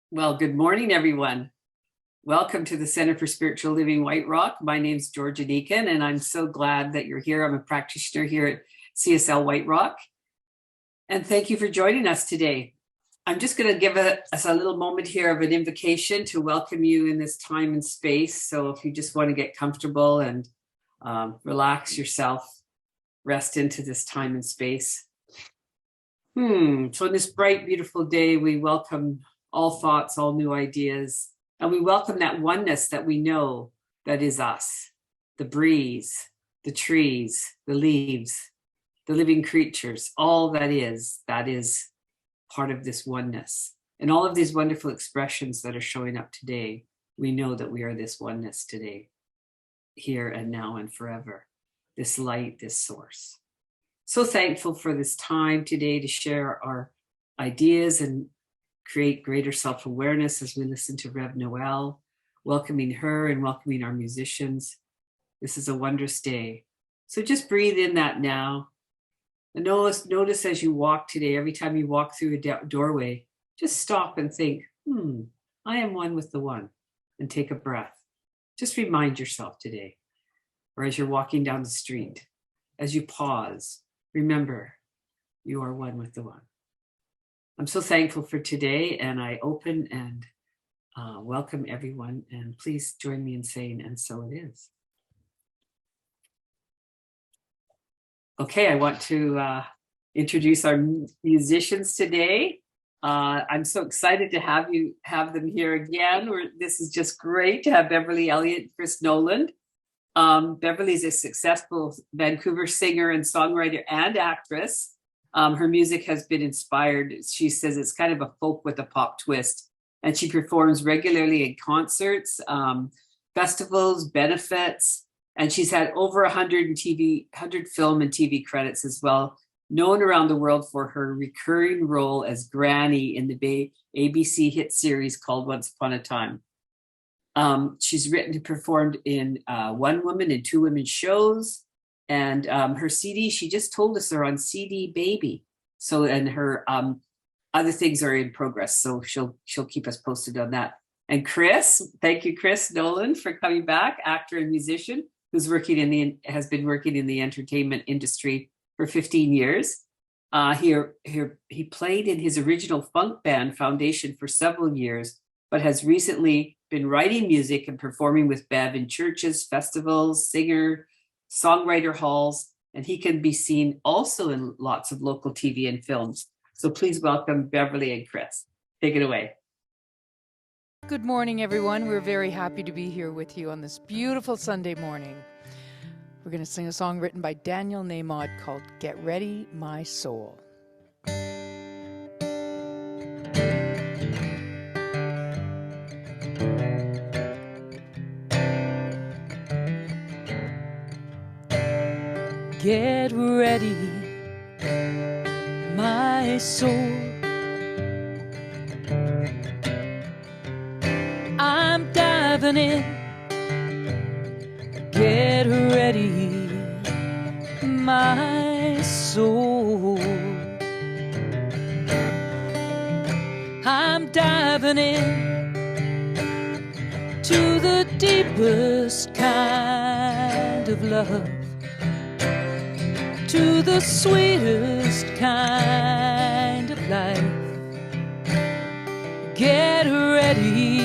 Well, good morning, everyone. Welcome to the Center for Spiritual Living White Rock. My name is Georgia Deacon, and I'm so glad that you're here. I'm a practitioner here at CSL White Rock. And thank you for joining us today. I'm just going to give us a little moment here of an invitation to welcome you in this time and space. So if you just want to get comfortable and relax yourself, rest into this time and space. So on this bright, beautiful day, we welcome all thoughts, all new ideas, and we welcome that oneness that we know that is us, the breeze, the trees, the leaves, the living creatures, all that is part of this oneness. And all of these wonderful expressions that are showing up today, we know that we are this oneness today, here and now and forever, this light, this source. So thankful for this time today to share our ideas and create greater self-awareness as we listen to Rev Noelle, welcoming her and welcoming our musicians. This is a wondrous day. So just breathe in that now. And notice as you walk today, every time you walk through a doorway, just stop and think, I am one with the one, and take a breath. Just remind yourself today, or as you're walking down the street, as you pause, remember, you are one with the one. I'm so thankful for today, and I open and welcome everyone, and please join me in saying, and so it is. Okay, I want to introduce our musicians today. I'm so excited to have them here again. This is just great to have Beverly Elliott, Chris Nolan. Beverly's a successful Vancouver singer and songwriter and actress. Her music has been inspired. She says it's kind of a folk with a pop twist, and she performs regularly in concerts, festivals, benefits, and she's had over 100 film and TV credits as well, known around the world for her recurring role as Granny in the ABC hit series called Once Upon a Time. She's written and performed in One Woman and Two Women shows. And her CD, she just told us, are on CD Baby. So, and her other things are in progress. So she'll keep us posted on that. And Chris, thank you, Chris Nolan, for coming back, actor and musician who's has been working in the entertainment industry for 15 years. He played in his original funk band Foundation for several years, but has recently been writing music and performing with Bev in churches, festivals, songwriter halls, and he can be seen also in lots of local TV and films. So please welcome Beverly and Chris. Take it away. Good morning, everyone. We're very happy to be here with you on this beautiful Sunday morning. We're going to sing a song written by Daniel Namaud called Get Ready, My Soul. Get ready, my soul. I'm diving in. Get ready, my soul. I'm diving in to the deepest kind of love, to the sweetest kind of life. Get ready,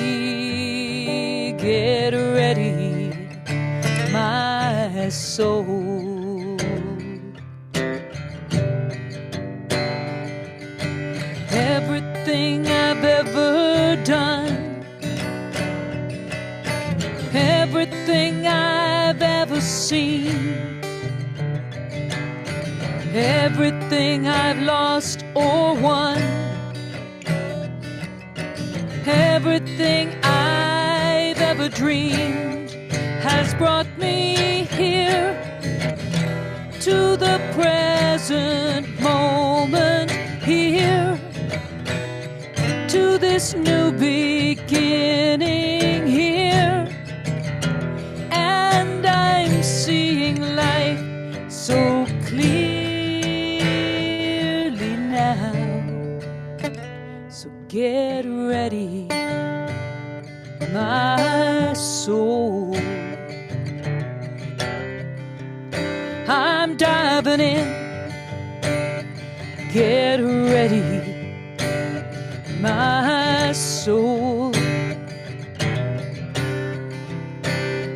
my soul. Everything I've ever done, everything I've ever seen, everything I've lost or won, everything I've ever dreamed has brought me here to the present moment, here to this new beginning here. And I'm seeing life so clearly now, So get ready, my soul. I'm diving in. Get ready, my soul.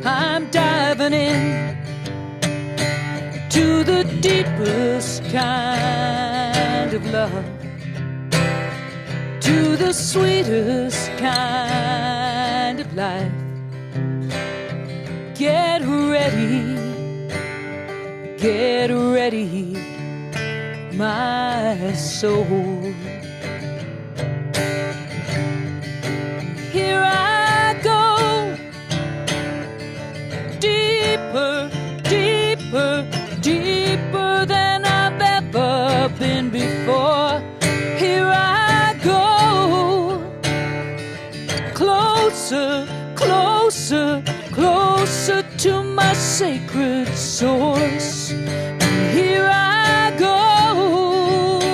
I'm diving in to the deepest kind of love, to the sweetest kind of life. Get ready, my soul. Here I go, deeper, deeper, deeper than I've ever been before. Here I go, closer, closer, closer to my sacred source. And here I go,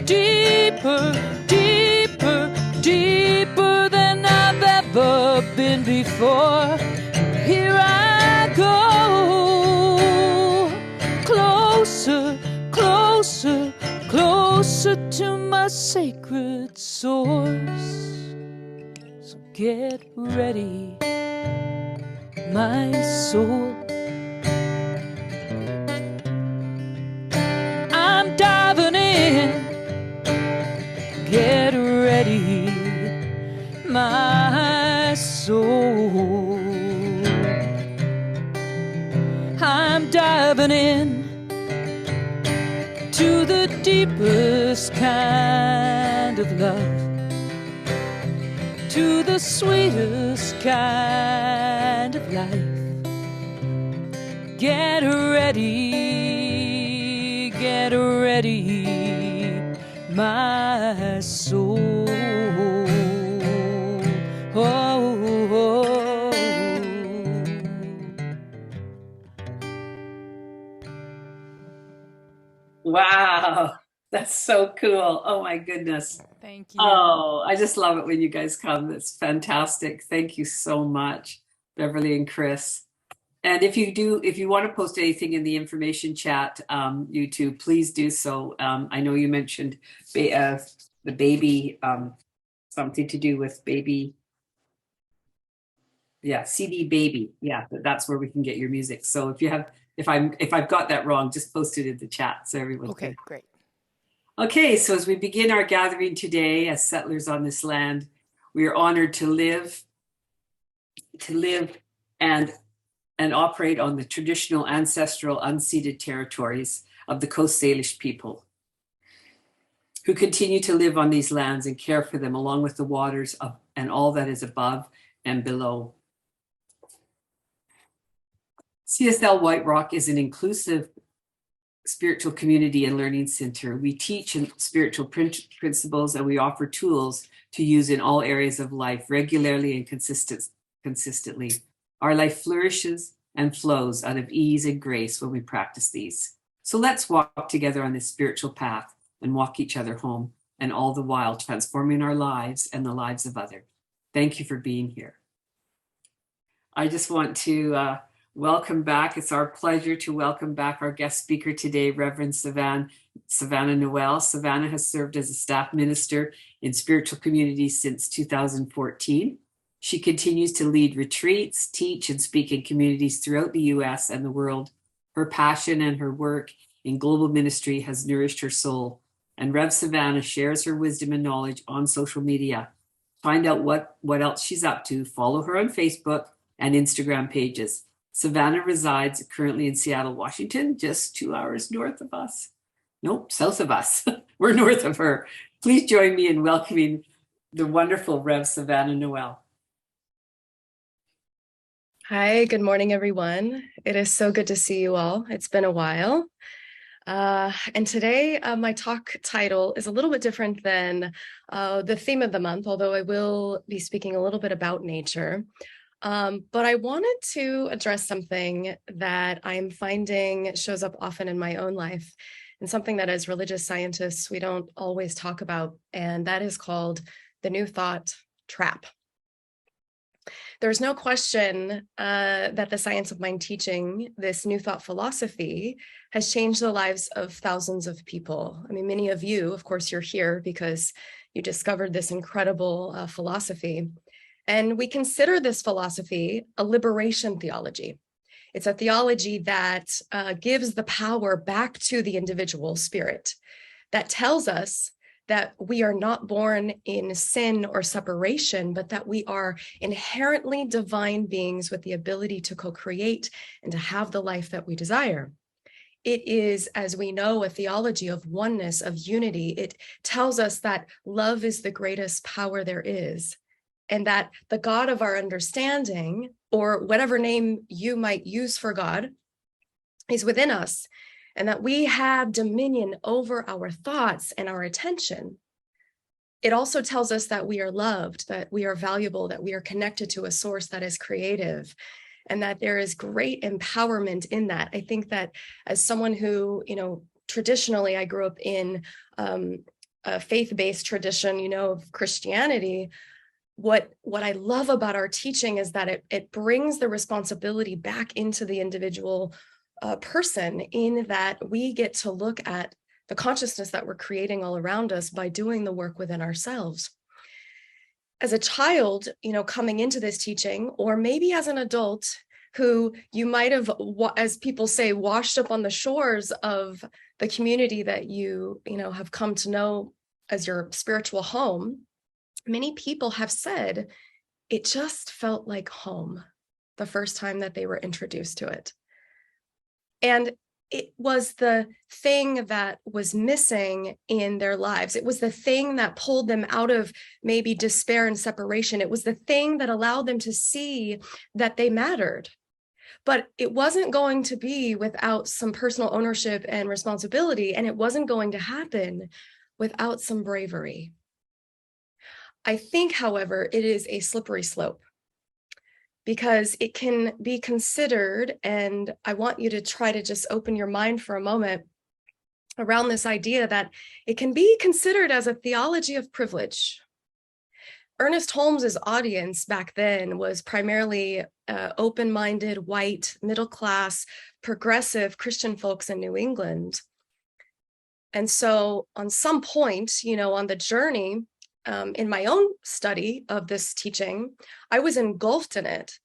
deeper, deeper, deeper than I've ever been before. Here I go, closer, closer, closer to my sacred source. So get ready, my soul. I'm diving in. Get ready, my soul. I'm diving in to the deepest kind of love, to the sweetest kind of life. Get ready, my soul. Oh. Wow, that's so cool. Oh my goodness. Thank you. Oh, I just love it when you guys come. It's fantastic. Thank you so much, Beverly and Chris. And if you want to post anything in the information chat, YouTube, please do so. I know you mentioned the baby, something to do with baby. Yeah, CD baby. Yeah, that's where we can get your music. So if I've got that wrong, just post it in the chat so everyone Okay, can. great. Okay, so as we begin our gathering today as settlers on this land, we are honored to live and operate on the traditional, ancestral, unceded territories of the Coast Salish people, who continue to live on these lands and care for them along with the waters and all that is above and below. CSL White Rock is an inclusive spiritual community and learning center. We teach spiritual principles and we offer tools to use in all areas of life regularly and consistently. Our life flourishes and flows out of ease and grace when we practice these. So let's walk together on this spiritual path and walk each other home, and all the while transforming our lives and the lives of others. Thank you for being here. I just want to welcome back. It's our pleasure to welcome back our guest speaker today, Reverend Savanna Noelle. Savanna has served as a staff minister in spiritual communities since 2014. She continues to lead retreats, teach, and speak in communities throughout the US and the world. Her passion and her work in global ministry has nourished her soul. And Rev Savanna shares her wisdom and knowledge on social media. Find out what else she's up to. Follow her on Facebook and Instagram pages. Savanna resides currently in Seattle, Washington, just 2 hours north of us. Nope, south of us. We're north of her. Please join me in welcoming the wonderful Rev Savanna Noelle. Hi, good morning, everyone. It is so good to see you all. It's been a while. And today, my talk title is a little bit different than the theme of the month, although I will be speaking a little bit about nature. But I wanted to address something that I'm finding shows up often in my own life, and something that as religious scientists, we don't always talk about, and that is called the New Thought trap. There's no question that the science of mind teaching, this New Thought philosophy, has changed the lives of thousands of people. I mean, many of you, of course, you're here because you discovered this incredible philosophy. And we consider this philosophy a liberation theology. It's a theology that gives the power back to the individual spirit, that tells us that we are not born in sin or separation, but that we are inherently divine beings with the ability to co-create and to have the life that we desire. It is, as we know, a theology of oneness, of unity. It tells us that love is the greatest power there is, and that the God of our understanding, or whatever name you might use for God, is within us, and that we have dominion over our thoughts and our attention. It also tells us that we are loved, that we are valuable, that we are connected to a source that is creative, and that there is great empowerment in that. I think that as someone who, traditionally I grew up in a faith-based tradition, of Christianity, what I love about our teaching is that it brings the responsibility back into the individual person, in that we get to look at the consciousness that we're creating all around us by doing the work within ourselves. As a child, coming into this teaching, or maybe as an adult who you might have, as people say, washed up on the shores of the community that you have come to know as your spiritual home, many people have said it just felt like home the first time that they were introduced to it. And it was the thing that was missing in their lives. It was the thing that pulled them out of maybe despair and separation. It was the thing that allowed them to see that they mattered. But it wasn't going to be without some personal ownership and responsibility, and it wasn't going to happen without some bravery. I think, however, it is a slippery slope, because it can be considered, and I want you to try to just open your mind for a moment around this idea that it can be considered as a theology of privilege. Ernest Holmes's audience back then was primarily open-minded, white, middle-class, progressive Christian folks in New England. And so on some point, on the journey, in my own study of this teaching, I was engulfed in it.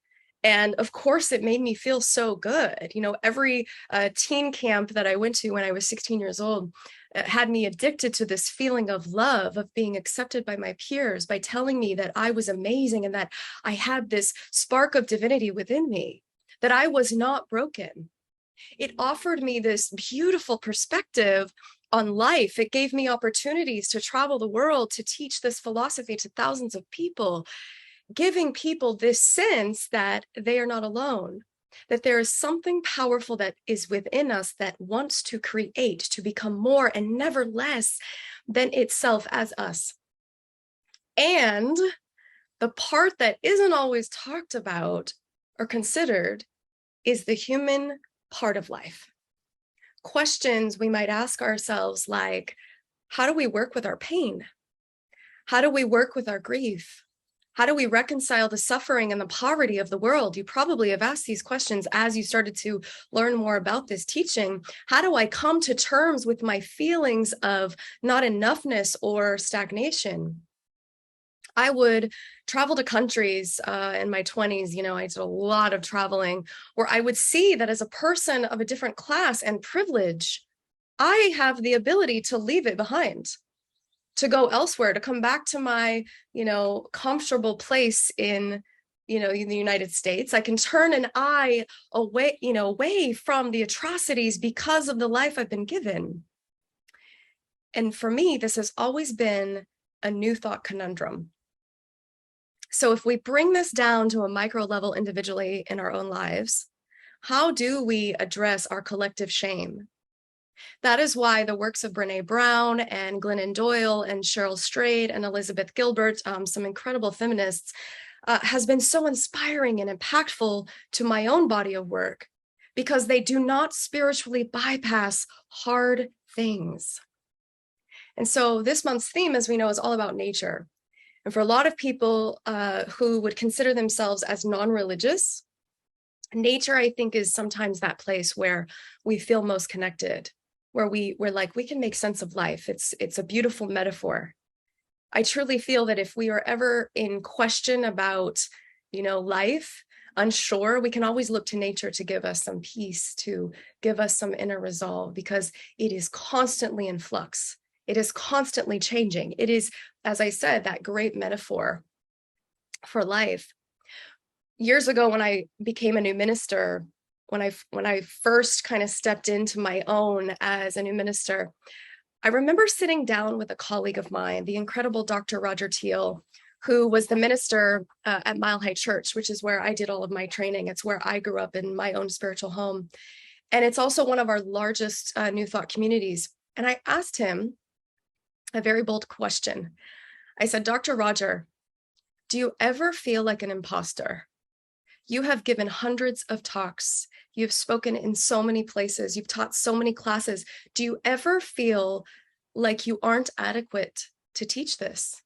And of course, it made me feel so good. Every teen camp that I went to when I was 16 years old had me addicted to this feeling of love, of being accepted by my peers, by telling me that I was amazing and that I had this spark of divinity within me, that I was not broken. It offered me this beautiful perspective on life. It gave me opportunities to travel the world, to teach this philosophy to thousands of people, giving people this sense that they are not alone, that there is something powerful that is within us that wants to create, to become more and never less than itself as us. And the part that isn't always talked about or considered is the human part of life. Questions we might ask ourselves like, how do we work with our pain? How do we work with our grief? How do we reconcile the suffering and the poverty of the world? You probably have asked these questions as you started to learn more about this teaching. How do I come to terms with my feelings of not enoughness or stagnation? I would travel to countries in my 20s, I did a lot of traveling, where I would see that as a person of a different class and privilege, I have the ability to leave it behind, to go elsewhere, to come back to my, comfortable place in, in the United States. I can turn an eye away from the atrocities because of the life I've been given. And for me, this has always been a new thought conundrum. So if we bring this down to a micro level individually in our own lives, how do we address our collective shame? That is why the works of Brené Brown and Glennon Doyle and Cheryl Strayed and Elizabeth Gilbert, some incredible feminists, has been so inspiring and impactful to my own body of work, because they do not spiritually bypass hard things. And so this month's theme, as we know, is all about nature. And for a lot of people who would consider themselves as non-religious, nature, I think, is sometimes that place where we feel most connected, where we're like, we can make sense of life. It's a beautiful metaphor. I truly feel that if we are ever in question about, life, unsure, we can always look to nature to give us some peace, to give us some inner resolve, because it is constantly in flux. It is constantly changing. It is, as I said, that great metaphor for life. Years ago, when I became a new minister, when I first kind of stepped into my own as a new minister, I remember sitting down with a colleague of mine, the incredible Dr. Roger Teal, who was the minister at Mile High Church, which is where I did all of my training. It's where I grew up in my own spiritual home. And it's also one of our largest New Thought communities. And I asked him a very bold question. I said, Dr. Roger, do you ever feel like an imposter? You have given hundreds of talks. You've spoken in so many places. You've taught so many classes. Do you ever feel like you aren't adequate to teach this?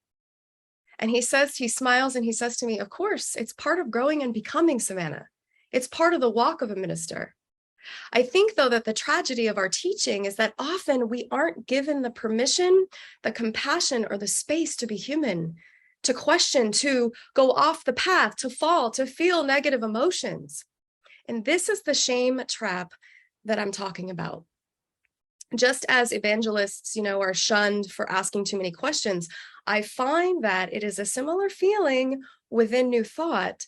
And he smiles and he says to me, of course, it's part of growing and becoming, Savanna. It's part of the walk of a minister. I think, though, that the tragedy of our teaching is that often we aren't given the permission, the compassion, or the space to be human, to question, to go off the path, to fall, to feel negative emotions. And this is the shame trap that I'm talking about. Just as evangelists, are shunned for asking too many questions, I find that it is a similar feeling within New Thought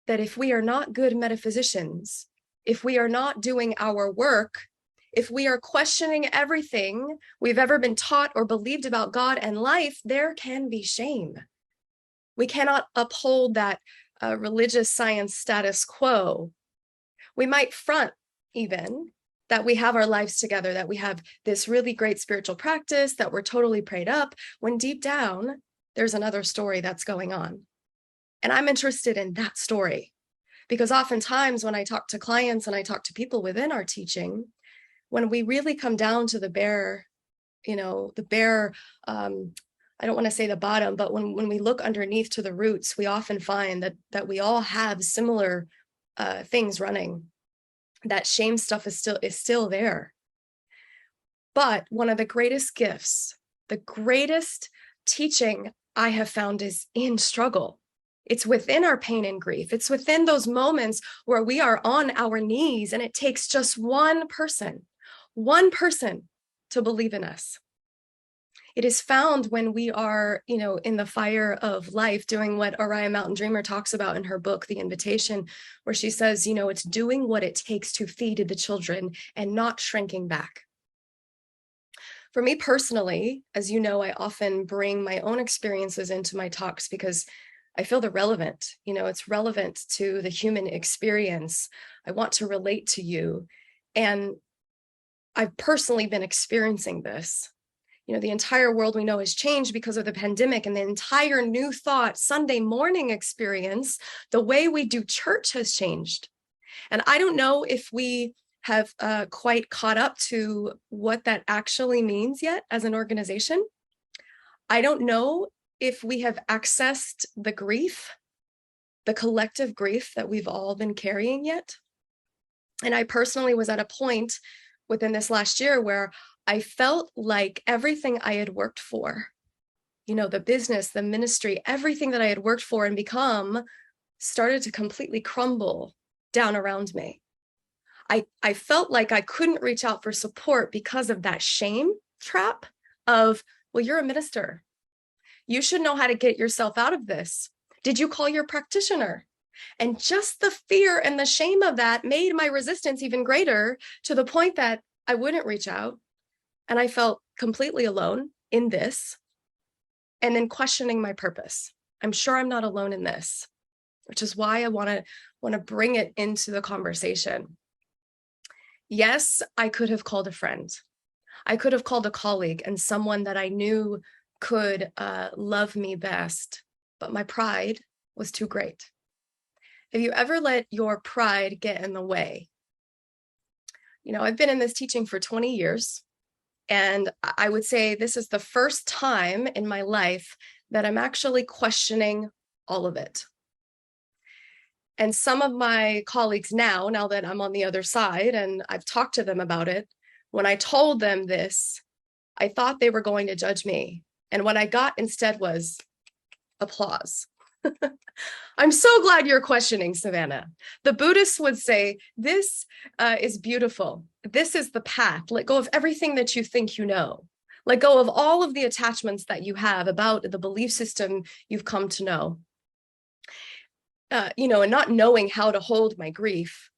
that if we are not good metaphysicians, if we are not doing our work, if we are questioning everything we've ever been taught or believed about God and life, there can be shame. We cannot uphold that religious science status quo. We might front even that we have our lives together, that we have this really great spiritual practice, that we're totally prayed up, when deep down, there's another story that's going on. And I'm interested in that story, because oftentimes when I talk to clients and I talk to people within our teaching, when we really come down to the bare, I don't want to say the bottom, but when we look underneath to the roots, we often find that we all have similar things running. That shame stuff is still there. But one of the greatest gifts, the greatest teaching I have found is in struggle. It's within our pain and grief. It's within those moments where we are on our knees and it takes just one person to believe in us. It is found when we are, in the fire of life, doing what Orion Mountain Dreamer talks about in her book, The Invitation, where she says, it's doing what it takes to feed the children and not shrinking back. For me personally, as you know, I often bring my own experiences into my talks because I feel they're relevant. It's relevant to the human experience. I want to relate to you. And I've personally been experiencing this. The entire world we know has changed because of the pandemic, and the entire New Thought Sunday morning experience, the way we do church has changed. And I don't know if we have quite caught up to what that actually means yet as an organization. I don't know if we have accessed the grief, the collective grief that we've all been carrying yet. And I personally was at a point within this last year where I felt like everything I had worked for, the business, the ministry, everything that I had worked for and become started to completely crumble down around me. I felt like I couldn't reach out for support because of that shame trap of, well, you're a minister. You should know how to get yourself out of this. Did you call your practitioner? And just the fear and the shame of that made my resistance even greater, to the point that I wouldn't reach out. And I felt completely alone in this, and then questioning my purpose. I'm sure I'm not alone in this, which is why I want to bring it into the conversation. Yes, I could have called a friend. I could have called a colleague and someone that I knew could love me best, but my pride was too great. Have you ever let your pride get in the way? I've been in this teaching for 20 years. And I would say this is the first time in my life that I'm actually questioning all of it. And some of my colleagues now that I'm on the other side and I've talked to them about it, when I told them this, I thought they were going to judge me. And what I got instead was applause. I'm so glad you're questioning, Savanna. The Buddhists would say, this is beautiful. This is the path. Let go of everything that you think you know. Let go of all of the attachments that you have about the belief system you've come to know. And not knowing how to hold my grief,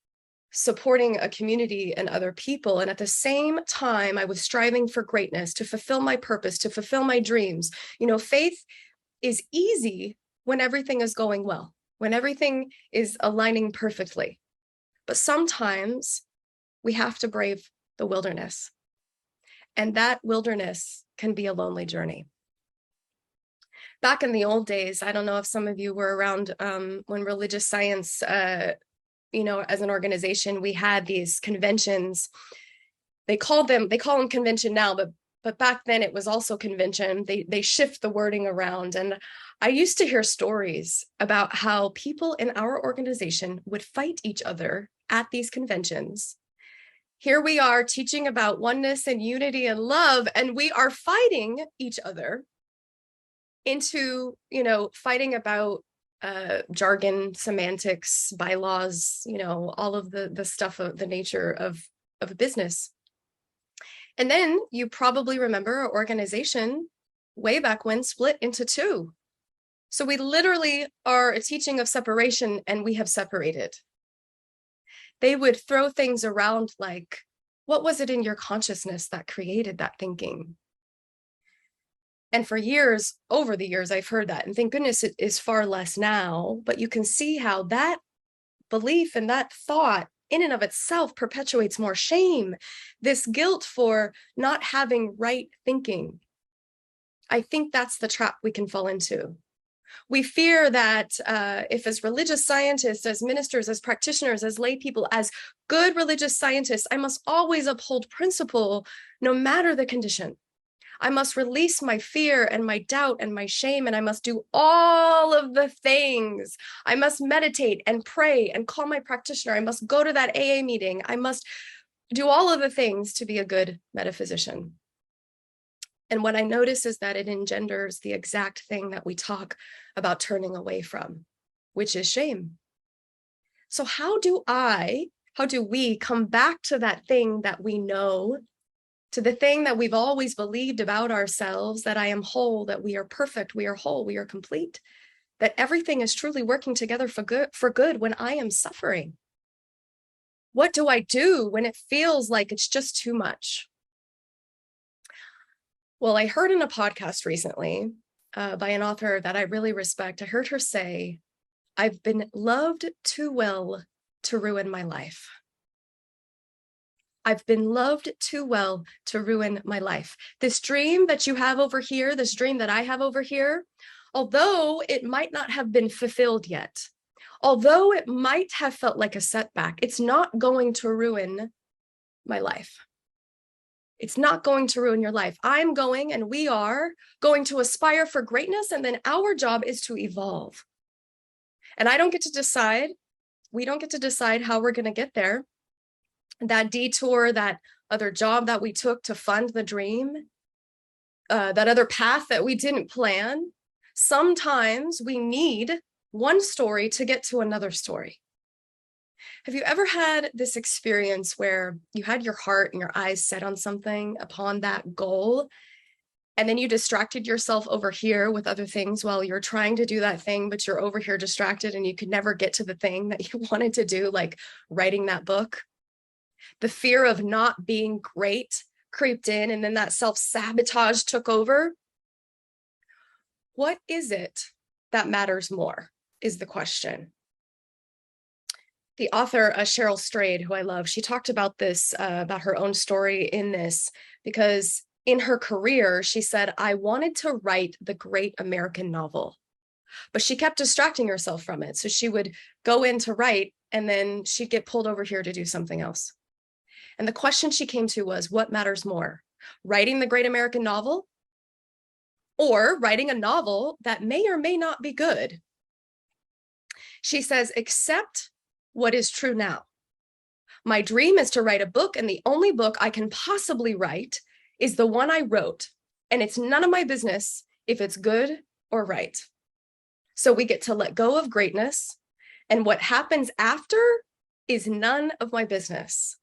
supporting a community and other people. And at the same time, I was striving for greatness, to fulfill my purpose, to fulfill my dreams. Faith is easy when everything is going well, when everything is aligning perfectly. But sometimes we have to brave the wilderness. And that wilderness can be a lonely journey. Back in the old days, I don't know if some of you were around when religious science, as an organization, we had these conventions. They call them convention now, but back then it was also convention. They shift the wording around. And I used to hear stories about how people in our organization would fight each other at these conventions. Here we are teaching about oneness and unity and love, and we are fighting each other into, fighting about jargon, semantics, bylaws, all of the stuff of the nature of business. And then you probably remember our organization way back when split into two. So we literally are a teaching of separation, and we have separated. They would throw things around like, what was it in your consciousness that created that thinking? And for years, over the years, I've heard that. And thank goodness it is far less now. But you can see how that belief and that thought in and of itself perpetuates more shame, this guilt for not having right thinking. I think that's the trap we can fall into. We fear that if as religious scientists, as ministers, as practitioners, as lay people, as good religious scientists, I must always uphold principle no matter the condition. I must release my fear and my doubt and my shame, and I must do all of the things. I must meditate and pray and call my practitioner. I must go to that AA meeting. I must do all of the things to be a good metaphysician. And what I notice is that it engenders the exact thing that we talk about turning away from, which is shame. So how do we come back to that thing that we know, to the thing that we've always believed about ourselves, that I am whole, that we are perfect, we are whole, we are complete, that everything is truly working together for good when I am suffering? What do I do when it feels like it's just too much? Well, I heard in a podcast recently by an author that I really respect, I heard her say, I've been loved too well to ruin my life. I've been loved too well to ruin my life. This dream that you have over here, this dream that I have over here, although it might not have been fulfilled yet, although it might have felt like a setback, it's not going to ruin my life. It's not going to ruin your life. I'm going, and we are going to aspire for greatness, and then our job is to evolve. And I don't get to decide, we don't get to decide how we're going to get there. That detour, that other job that we took to fund the dream, that other path that we didn't plan. Sometimes we need one story to get to another story. Have you ever had this experience where you had your heart and your eyes set on something, upon that goal, and then you distracted yourself over here with other things while you're trying to do that thing, but you're over here distracted and you could never get to the thing that you wanted to do, like writing that book? The fear of not being great creeped in, and then that self-sabotage took over. What is it that matters more is the question. The author, Cheryl Strayed, who I love, she talked about this, about her own story in this, because in her career, she said, I wanted to write the great American novel, but she kept distracting herself from it. So she would go in to write, and then she'd get pulled over here to do something else. And the question she came to was, what matters more? Writing the great American novel, or writing a novel that may or may not be good. She says, accept what is true now. My dream is to write a book, and the only book I can possibly write is the one I wrote, and it's none of my business if it's good or right. So we get to let go of greatness, and what happens after is none of my business.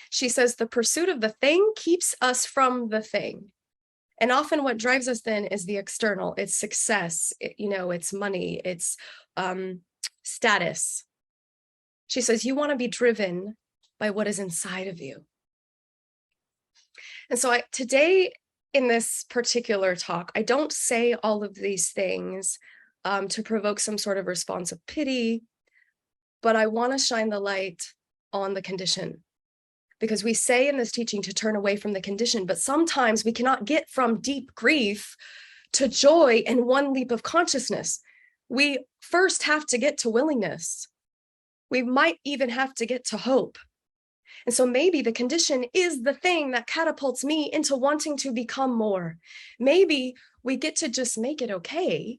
She says the pursuit of the thing keeps us from the thing. And often what drives us then is the external. It's success, it's money, it's status. She says you want to be driven by what is inside of you. And so today in this particular talk, I don't say all of these things to provoke some sort of response of pity, but I want to shine the light on the condition. Because we say in this teaching to turn away from the condition, but sometimes we cannot get from deep grief to joy in one leap of consciousness. We first have to get to willingness. We might even have to get to hope. And so maybe the condition is the thing that catapults me into wanting to become more. Maybe we get to just make it okay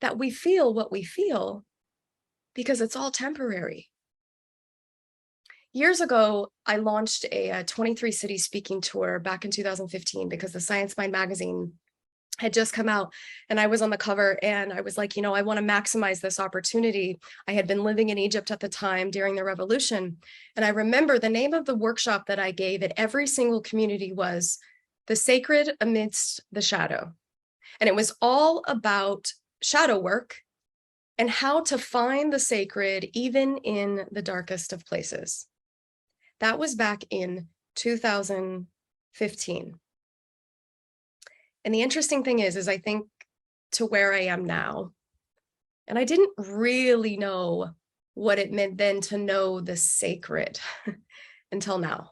that we feel what we feel because it's all temporary. Years ago, I launched a 23 city speaking tour back in 2015 because the Science Mind magazine had just come out and I was on the cover and I was like, I want to maximize this opportunity. I had been living in Egypt at the time during the revolution. And I remember the name of the workshop that I gave at every single community was The Sacred Amidst the Shadow. And it was all about shadow work and how to find the sacred even in the darkest of places. That was back in 2015. And the interesting thing is I think to where I am now, and I didn't really know what it meant then to know the sacred until now.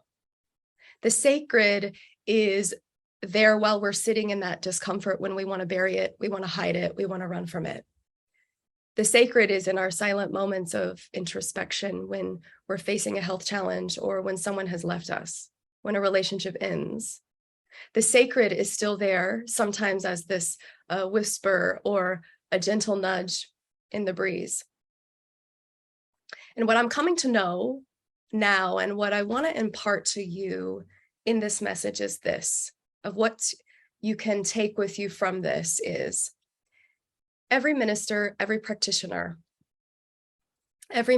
The sacred is there while we're sitting in that discomfort when we want to bury it, we want to hide it, we want to run from it. The sacred is in our silent moments of introspection when we're facing a health challenge or when someone has left us, when a relationship ends. The sacred is still there, sometimes as this whisper or a gentle nudge in the breeze. And what I'm coming to know now and what I want to impart to you in this message is this, of what you can take with you from this is every minister, every practitioner, every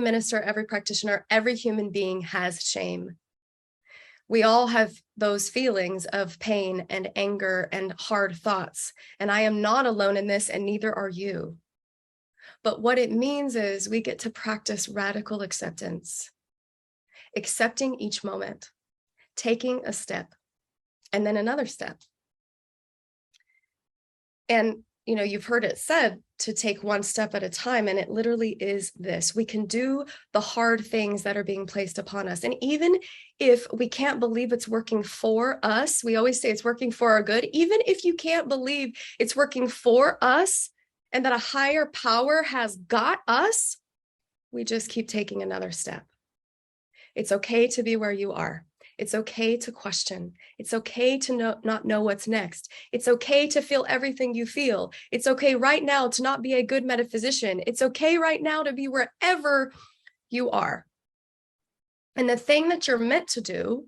human being has shame. We all have those feelings of pain and anger and hard thoughts. And I am not alone in this, and neither are you. But what it means is we get to practice radical acceptance, accepting each moment, taking a step, and then another step. And you've heard it said to take one step at a time, and it literally is this. We can do the hard things that are being placed upon us. And even if we can't believe it's working for us, we always say it's working for our good. Even if you can't believe it's working for us and that a higher power has got us, we just keep taking another step. It's okay to be where you are. It's okay to question. It's okay to not know what's next. It's okay to feel everything you feel. It's okay right now to not be a good metaphysician. It's okay right now to be wherever you are. And the thing that you're meant to do,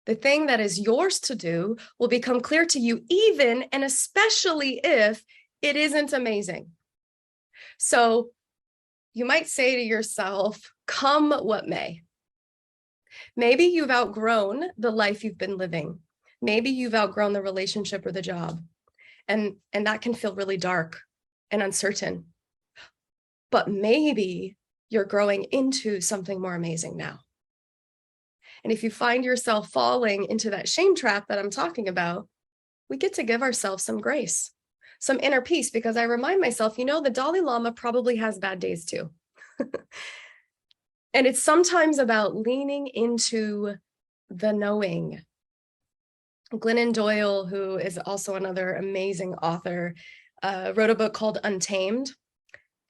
the thing that is yours to do, will become clear to you even and especially if it isn't amazing. So you might say to yourself, come what may. Maybe you've outgrown the life you've been living. Maybe you've outgrown the relationship or the job. And that can feel really dark and uncertain. But maybe you're growing into something more amazing now. And if you find yourself falling into that shame trap that I'm talking about, we get to give ourselves some grace, some inner peace, because I remind myself, the Dalai Lama probably has bad days too. And it's sometimes about leaning into the knowing. Glennon Doyle, who is also another amazing author, wrote a book called Untamed.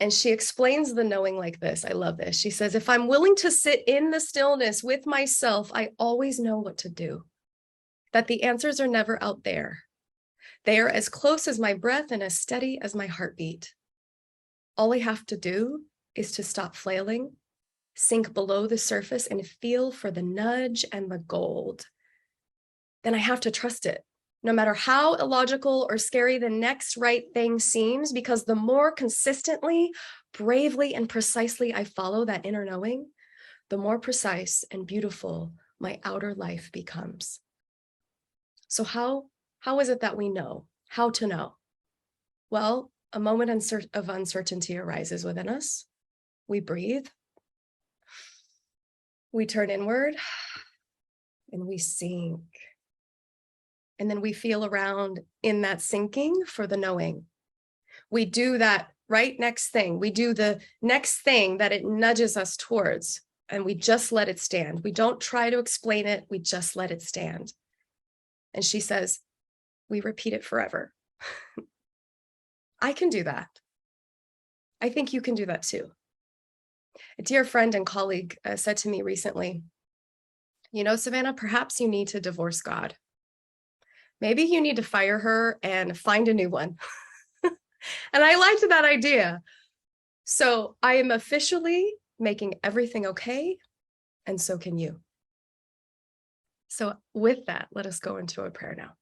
And she explains the knowing like this. I love this. She says, if I'm willing to sit in the stillness with myself, I always know what to do. that the answers are never out there. They are as close as my breath and as steady as my heartbeat. All I have to do is to stop flailing, sink below the surface, and feel for the nudge and the gold. Then I have to trust it, no matter how illogical or scary the next right thing seems, because the more consistently, bravely, and precisely I follow that inner knowing, the more precise and beautiful my outer life becomes. So how is it that we know? How to know? Well, a moment of uncertainty arises within us. We breathe. We turn inward and we sink. And then we feel around in that sinking for the knowing. We do that right next thing. We do the next thing that it nudges us towards, and we just let it stand. We don't try to explain it. We just let it stand. And she says, we repeat it forever. I can do that. I think you can do that too. A dear friend and colleague said to me recently, you know, Savanna, perhaps you need to divorce God. Maybe you need to fire her and find a new one. And I liked that idea. So I am officially making everything okay, and so can you. So with that, let us go into a prayer now.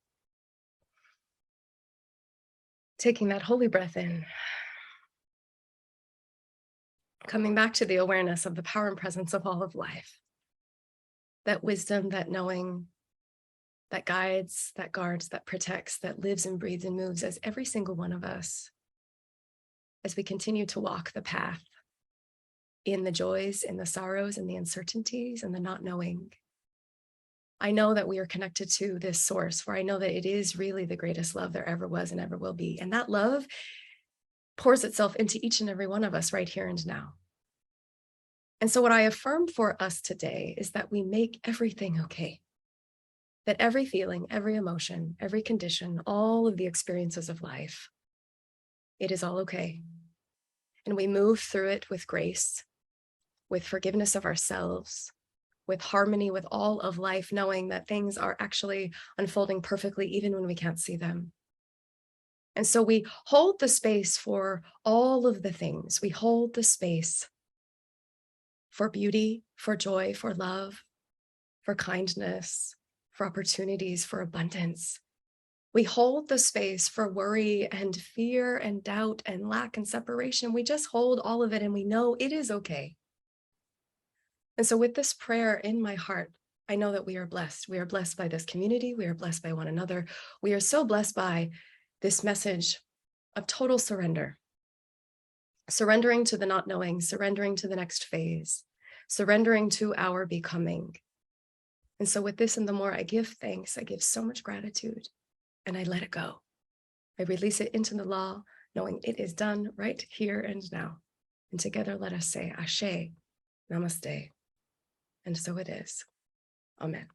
Taking that holy breath in. Coming back to the awareness of the power and presence of all of life. That wisdom, that knowing, that guides, that guards, that protects, that lives and breathes and moves as every single one of us, as we continue to walk the path in the joys, in the sorrows, in the uncertainties, and the not knowing. I know that we are connected to this source, for I know that it is really the greatest love there ever was and ever will be. And that love pours itself into each and every one of us right here and now. And so what I affirm for us today is that we make everything okay. That every feeling, every emotion, every condition, all of the experiences of life, it is all okay. And we move through it with grace, with forgiveness of ourselves, with harmony with all of life, knowing that things are actually unfolding perfectly even when we can't see them. And so we hold the space for all of the things. We hold the space for beauty, for joy, for love, for kindness, for opportunities, for abundance. We hold the space for worry and fear and doubt and lack and separation. We just hold all of it, and we know it is okay. And so with this prayer in my heart, I know that we are blessed. We are blessed by this community. We are blessed by one another. We are so blessed by this message of total surrender. Surrendering to the not knowing, surrendering to the next phase, surrendering to our becoming. And so with this and the more I give thanks, I give so much gratitude, and I let it go. I release it into the law, knowing it is done right here and now. And together let us say, Ashe, Namaste. And so it is. Amen.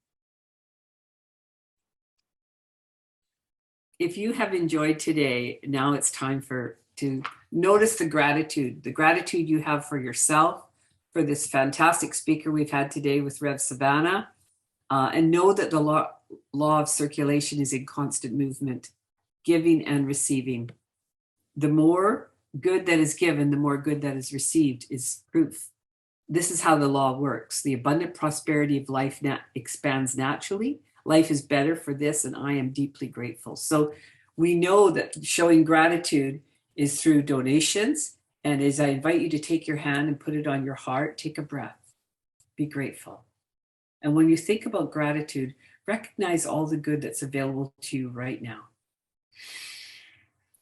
If you have enjoyed today, now it's time to notice the gratitude you have for yourself, for this fantastic speaker we've had today with Rev Savanna, and know that the law of circulation is in constant movement, giving and receiving. The more good that is given, the more good that is received is proof. This is how the law works. The abundant prosperity of life expands naturally. Life is better for this, and I am deeply grateful. So we know that showing gratitude is through donations. And as I invite you to take your hand and put it on your heart, take a breath, be grateful. And when you think about gratitude, recognize all the good that's available to you right now.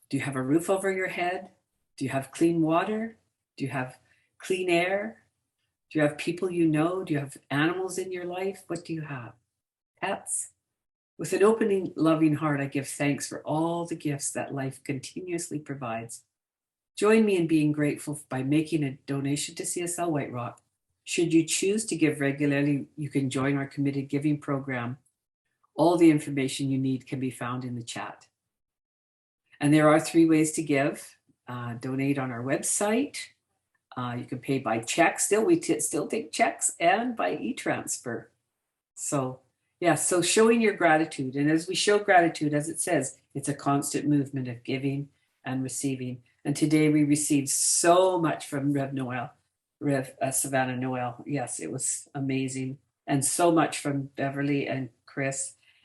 Do you have a roof over your head? Do you have clean water? Do you have clean air? Do you have people you know? Do you have animals in your life? What do you have? Pets? With an opening, loving heart, I give thanks for all the gifts that life continuously provides. Join me in being grateful by making a donation to CSL White Rock. Should you choose to give regularly, you can join our committed giving program. All the information you need can be found in the chat. And there are 3 ways to give. Donate on our website. You can pay by check. Still, we still take checks, and by e-transfer. So Yeah, so showing your gratitude. And as we show gratitude, as it says, it's a constant movement of giving and receiving. And today we received so much from Rev Savanna Noelle. Yes, it was amazing. And so much from Beverly and Chris.